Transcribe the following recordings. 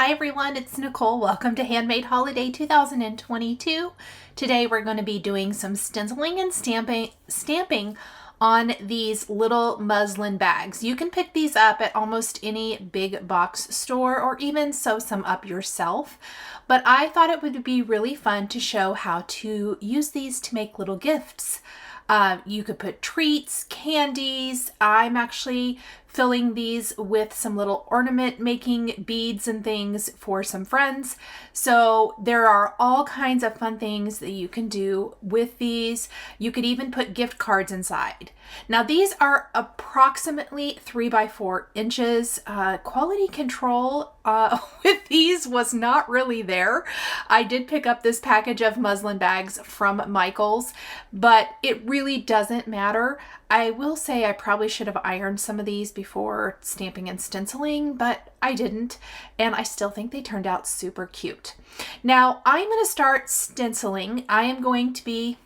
Hi everyone, it's Nicole. Welcome to Handmade Holiday 2022. Today we're going to be doing some stenciling and stamping on these little muslin bags. You can pick these up at almost any big box store or even sew some up yourself. But I thought it would be really fun to show how to use these to make little gifts. You could put treats, candies. I'm actually filling these with some little ornament making beads and things for some friends. So there are all kinds of fun things that you can do with these. You could even put gift cards inside. Now these are approximately 3 by 4 inches. Quality control with these was not really there. I did pick up this package of muslin bags from Michael's, but it really doesn't matter. I will say I probably should have ironed some of these before stamping and stenciling, but I didn't, and I still think they turned out super cute. Now I'm going to start stenciling. I am going to be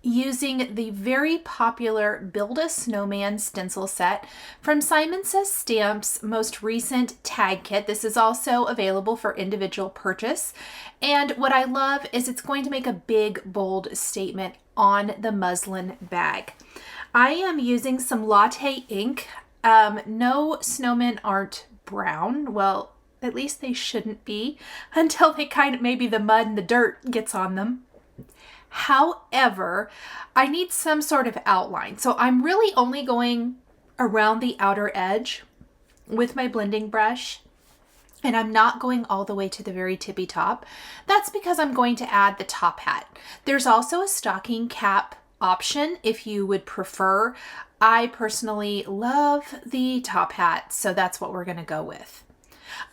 using the very popular Build a Snowman stencil set from Simon Says Stamp's most recent tag kit. This is also available for individual purchase. And what I love is it's going to make a big, bold statement on the muslin bag. I am using some LATTE ink. No snowmen aren't brown. Well, at least they shouldn't be until they maybe the mud and the dirt gets on them. However, I need some sort of outline. So I'm really only going around the outer edge with my blending brush, and I'm not going all the way to the very tippy top. That's because I'm going to add the top hat. There's also a stocking cap option if you would prefer. I personally love the top hat, so that's what we're going to go with.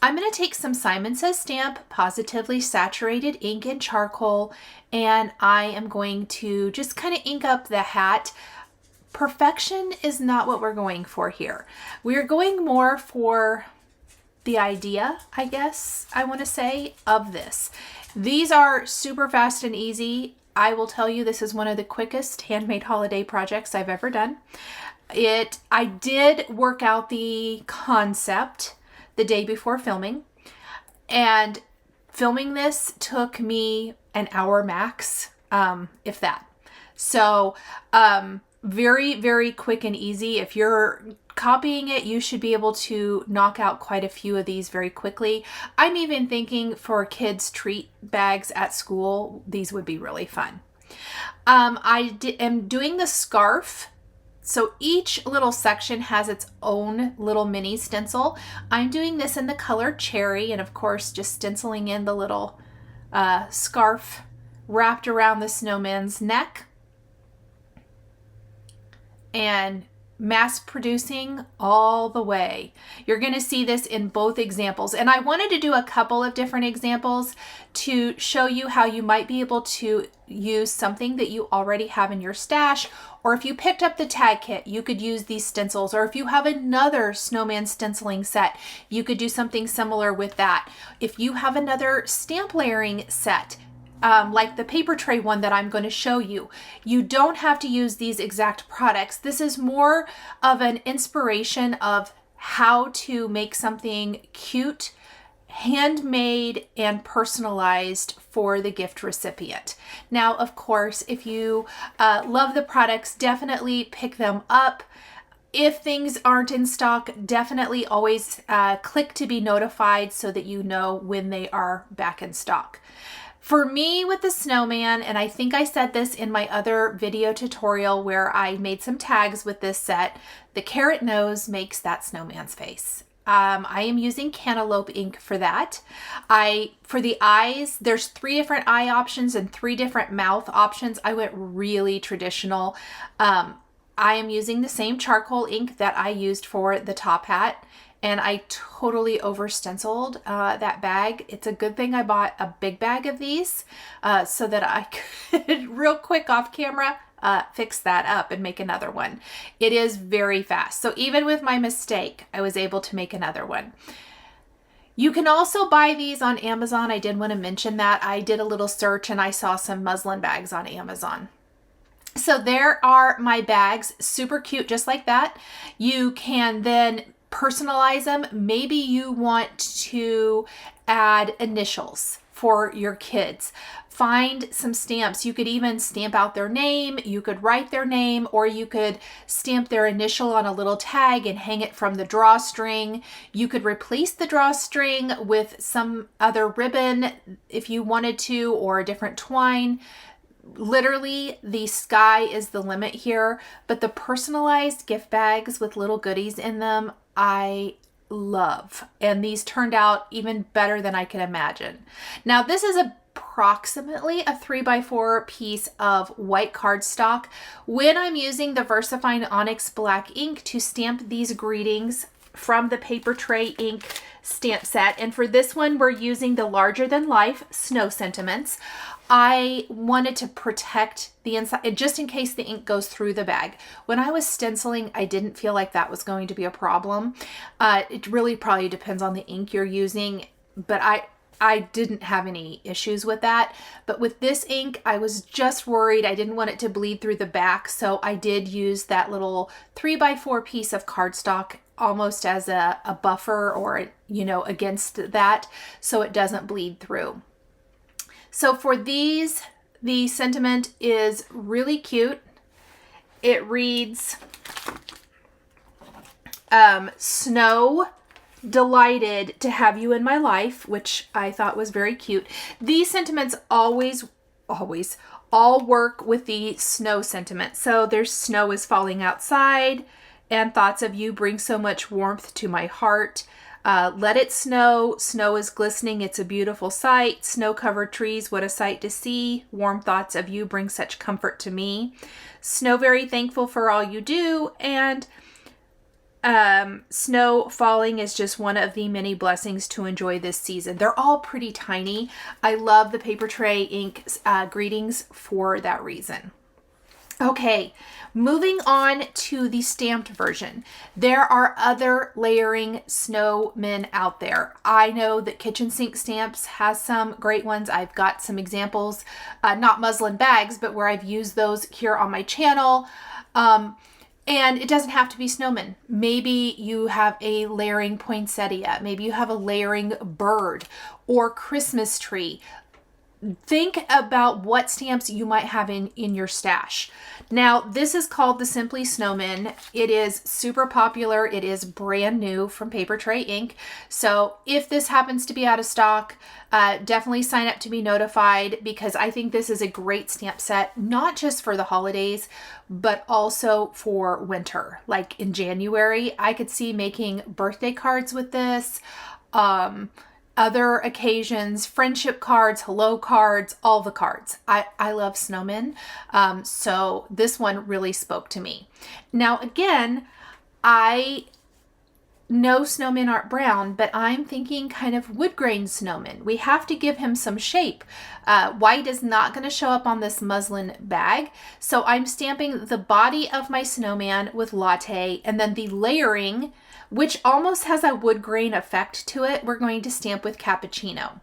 I'm going to take some Simon Says Stamp Pawsitively saturated ink and charcoal, and I am going to just kind of ink up the hat. Perfection is not what we're going for here. We're going more for the idea, I guess I want to say, of this. These are super fast and easy. I will tell you, this is one of the quickest handmade holiday projects I've ever done. I did work out the concept the day before filming, and filming this took me an hour max, if that. So very, very quick and easy. If you're copying it, you should be able to knock out quite a few of these very quickly. I'm even thinking for kids' treat bags at school, these would be really fun. I am doing the scarf. So each little section has its own little mini stencil. I'm doing this in the color cherry, and of course just stenciling in the little scarf wrapped around the snowman's neck, and mass producing all the way. You're going to see this in both examples, and I wanted to do a couple of different examples to show you how you might be able to use something that you already have in your stash, or if you picked up the tag kit, you could use these stencils, or if you have another snowman stenciling set, you could do something similar with that. If you have another stamp layering set, like the Papertrey one that I'm going to show you, you don't have to use these exact products. This is more of an inspiration of how to make something cute, handmade, and personalized for the gift recipient. Now, of course, if you love the products, definitely pick them up. If things aren't in stock, definitely always click to be notified so that you know when they are back in stock. For me with the snowman, and I think I said this in my other video tutorial where I made some tags with this set, the carrot nose makes that snowman's face. I am using Cantaloupe ink for that. For the eyes, there's 3 different eye options and 3 different mouth options. I went really traditional. I am using the same charcoal ink that I used for the top hat, and I totally over stenciled that bag. It's a good thing I bought a big bag of these so that I could real quick off camera fix that up and make another one. It is very fast. So even with my mistake, I was able to make another one. You can also buy these on Amazon. I did want to mention that. I did a little search and I saw some muslin bags on Amazon. So there are my bags, super cute, just like that. You can then personalize them. Maybe you want to add initials for your kids. Find some stamps. You could even stamp out their name, you could write their name, or you could stamp their initial on a little tag and hang it from the drawstring. You could replace the drawstring with some other ribbon if you wanted to, or a different twine. Literally, the sky is the limit here, but the personalized gift bags with little goodies in them, I love. And these turned out even better than I could imagine. Now, this is approximately a 3x4 piece of white cardstock. When I'm using the VersaFine Onyx Black ink to stamp these greetings from the Papertrey ink stamp set, and for this one, we're using the larger than life snow sentiments. I wanted to protect the inside just in case the ink goes through the bag. When I was stenciling, I didn't feel like that was going to be a problem. It really probably depends on the ink you're using, but I didn't have any issues with that. But with this ink, I was just worried. I didn't want it to bleed through the back, so I did use that little 3x4 piece of cardstock almost as a buffer, or, you know, against that, so it doesn't bleed through. So for these, the sentiment is really cute. It reads, Snow, delighted to have you in my life, which I thought was very cute. These sentiments always all work with the snow sentiment. So there's snow is falling outside, and thoughts of you bring so much warmth to my heart. Let it snow. Snow is glistening. It's a beautiful sight. Snow-covered trees. What a sight to see. Warm thoughts of you bring such comfort to me. Snow, very thankful for all you do. And snow falling is just one of the many blessings to enjoy this season. They're all pretty tiny. I love the Papertrey ink greetings for that reason. Okay, moving on to the stamped version. There are other layering snowmen out there. I know that Kitchen Sink Stamps has some great ones. I've got some examples, not muslin bags, but where I've used those here on my channel. And it doesn't have to be snowmen. Maybe you have a layering poinsettia. Maybe you have a layering bird or Christmas tree. Think about what stamps you might have in your stash. Now, this is called the Simply Snowman. It is super popular. It is brand new from Papertrey Ink. So if this happens to be out of stock, definitely sign up to be notified, because I think this is a great stamp set, not just for the holidays, but also for winter. Like in January, I could see making birthday cards with this. Other occasions, friendship cards, hello cards, all the cards. I love snowmen, so this one really spoke to me. Now again, I know snowmen aren't brown, but I'm thinking kind of wood grain snowman. We have to give him some shape. White is not going to show up on this muslin bag, so I'm stamping the body of my snowman with LATTE, and then the layering, which almost has a wood grain effect to it, we're going to stamp with Cappuccino.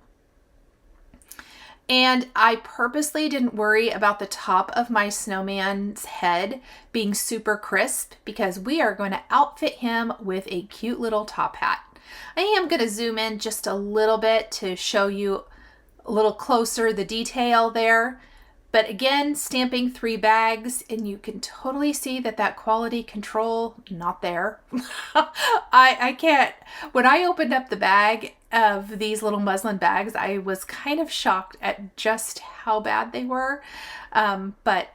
And I purposely didn't worry about the top of my snowman's head being super crisp, because we are going to outfit him with a cute little top hat. I am going to zoom in just a little bit to show you a little closer the detail there. But again, stamping 3 bags, and you can totally see that quality control, not there. I can't. When I opened up the bag of these little muslin bags, I was kind of shocked at just how bad they were. But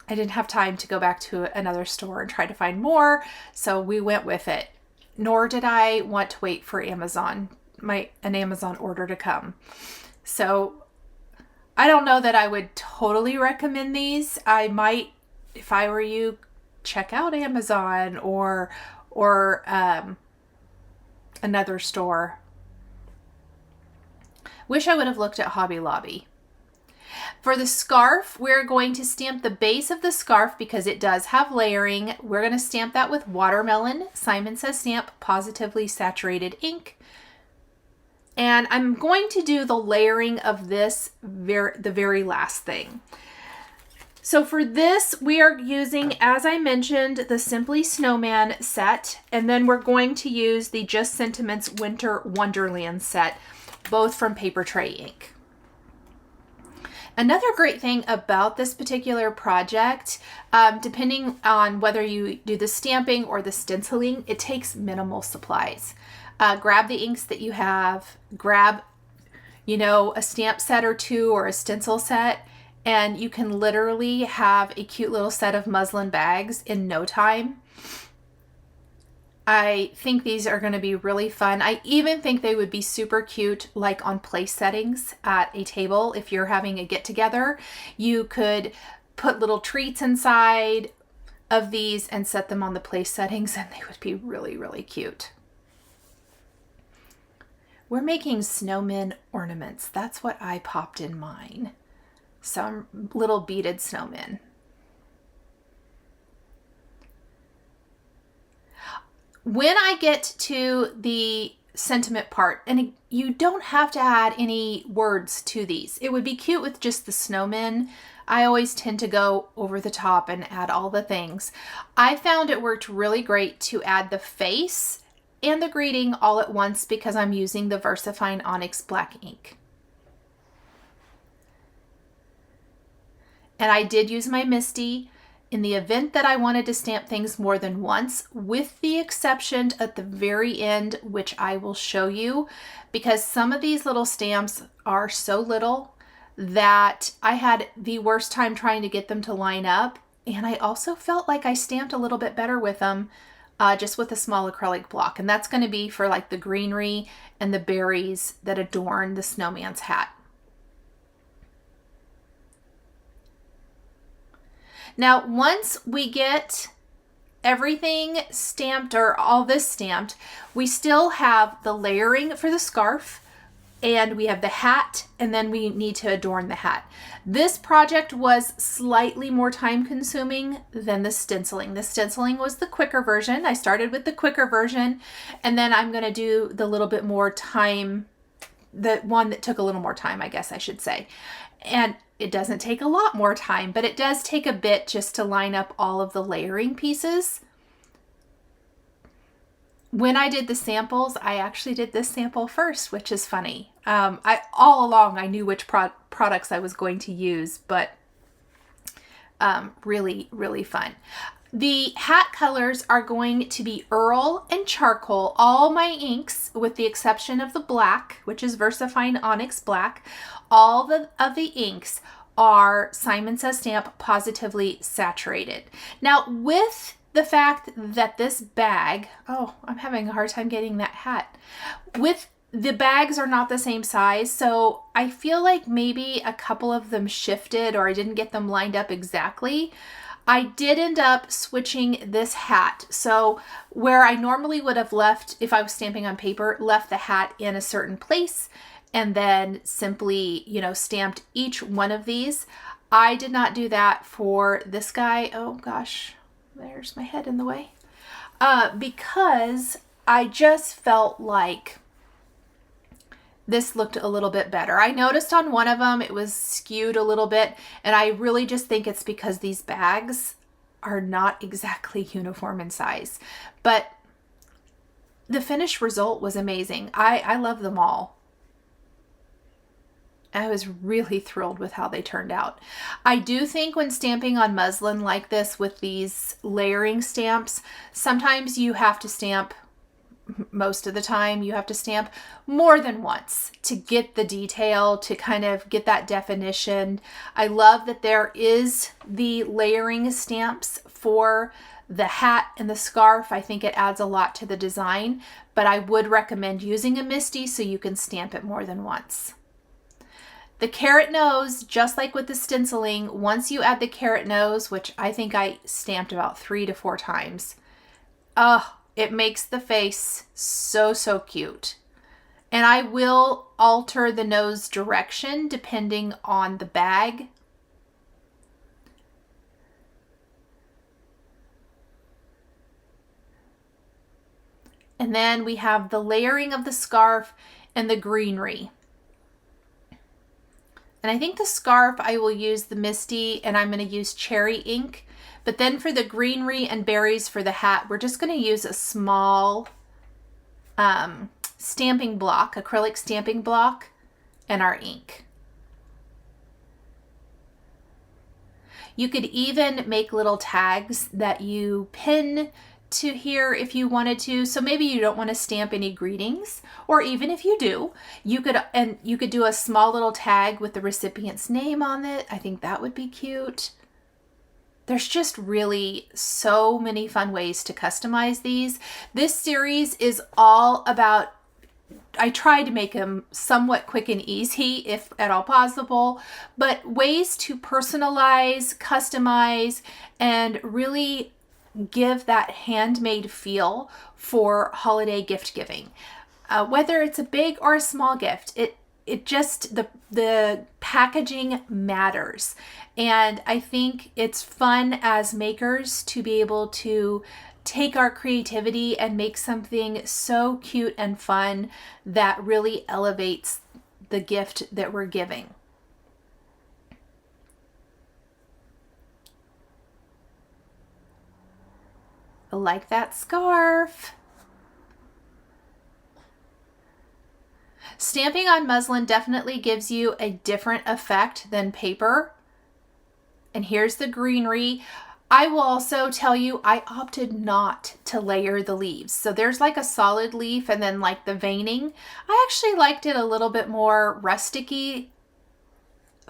I didn't have time to go back to another store and try to find more, so we went with it. Nor did I want to wait for an Amazon order to come. So I don't know that I would totally recommend these. I might, if I were you, check out Amazon or another store. Wish I would have looked at Hobby Lobby. For the scarf, we're going to stamp the base of the scarf because it does have layering. We're going to stamp that with Watermelon, Simon Says Stamp, Positively Saturated ink. And I'm going to do the layering of this the very last thing. So for this, we are using, as I mentioned, the Simply Snowman set, and then we're going to use the Just Sentiments Winter Wonderland set, both from Papertrey ink. Another great thing about this particular project, depending on whether you do the stamping or the stenciling, it takes minimal supplies. Grab the inks that you have, grab, you know, a stamp set or two or a stencil set, and you can literally have a cute little set of muslin bags in no time. I think these are going to be really fun. I even think they would be super cute, like on place settings at a table. If you're having a get together, you could put little treats inside of these and set them on the place settings, and they would be really, really cute. We're making snowmen ornaments. That's what I popped in mine. Some little beaded snowmen. When I get to the sentiment part, and you don't have to add any words to these. It would be cute with just the snowmen. I always tend to go over the top and add all the things. I found it worked really great to add the face and the greeting all at once because I'm using the VersaFine Onyx Black ink. And I did use my Misty in the event that I wanted to stamp things more than once, with the exception at the very end, which I will show you, because some of these little stamps are so little that I had the worst time trying to get them to line up. And I also felt like I stamped a little bit better with them just with a small acrylic block. And that's going to be for like the greenery and the berries that adorn the snowman's hat. Now, once we get everything stamped, or all this stamped, we still have the layering for the scarf, and we have the hat, and then we need to adorn the hat. This project was slightly more time consuming than the stenciling. The stenciling was the quicker version. I started with the quicker version, and then I'm going to do the little bit more time, the one that took a little more time, I guess I should say. And it doesn't take a lot more time, but it does take a bit just to line up all of the layering pieces. When I did the samples, I actually did this sample first, which is funny. All along I knew which products I was going to use, but really, really fun. The hat colors are going to be EARL and charcoal. All my inks, with the exception of the black, which is VersaFine Onyx Black, all of the inks are Simon Says Stamp Pawsitively Saturated. Now, with the fact that this bag, oh, I'm having a hard time getting that hat. With the bags are not the same size, so I feel like maybe a couple of them shifted or I didn't get them lined up exactly. I did end up switching this hat. So where I normally would have left, if I was stamping on paper, left the hat in a certain place and then simply, you know, stamped each one of these. I did not do that for this guy. Oh gosh, there's my head in the way. Because I just felt like this looked a little bit better. I noticed on one of them it was skewed a little bit, and I really just think it's because these bags are not exactly uniform in size. But the finished result was amazing. I love them all. I was really thrilled with how they turned out. I do think when stamping on muslin like this with these layering stamps, sometimes you have to stamp, most of the time you have to stamp more than once to get the detail, to kind of get that definition. I love that there is the layering stamps for the hat and the scarf. I think it adds a lot to the design, but I would recommend using a Misty so you can stamp it more than once. The carrot nose, just like with the stenciling, once you add the carrot nose, which I think I stamped about 3 to 4 times, it makes the face so, so cute. And I will alter the nose direction depending on the bag. And then we have the layering of the scarf and the greenery. And I think the scarf, I will use the Misty, and I'm going to use cherry ink. But then for the greenery and berries for the hat, we're just going to use a small stamping block, acrylic stamping block, and our ink. You could even make little tags that you pin to here if you wanted to. So maybe you don't want to stamp any greetings, or even if you do, you could do a small little tag with the recipient's name on it. I think that would be cute. There's just really so many fun ways to customize these. This series is all about, I tried to make them somewhat quick and easy, if at all possible, but ways to personalize, customize, and really give that handmade feel for holiday gift giving. Whether it's a big or a small gift, it just, the packaging matters. And I think it's fun as makers to be able to take our creativity and make something so cute and fun that really elevates the gift that we're giving. I like that scarf. Stamping on muslin definitely gives you a different effect than paper. And here's the greenery. I will also tell you, I opted not to layer the leaves. So there's like a solid leaf and then like the veining. I actually liked it a little bit more rustic-y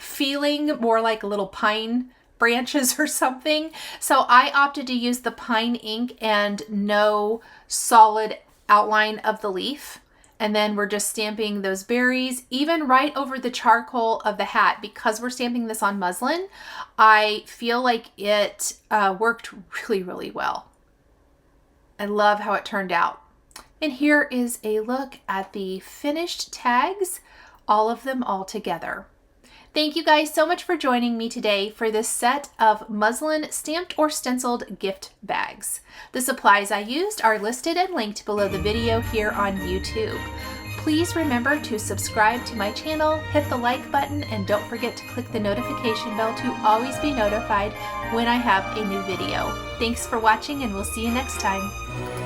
feeling, more like little pine branches or something. So I opted to use the pine ink and no solid outline of the leaf. And then we're just stamping those berries, even right over the charcoal of the hat. Because we're stamping this on muslin, I feel like it worked really, really well. I love how it turned out. And here is a look at the finished tags, all of them all together. Thank you guys so much for joining me today for this set of muslin stamped or stenciled gift bags. The supplies I used are listed and linked below the video here on YouTube. Please remember to subscribe to my channel, hit the like button, and don't forget to click the notification bell to always be notified when I have a new video. Thanks for watching, and we'll see you next time.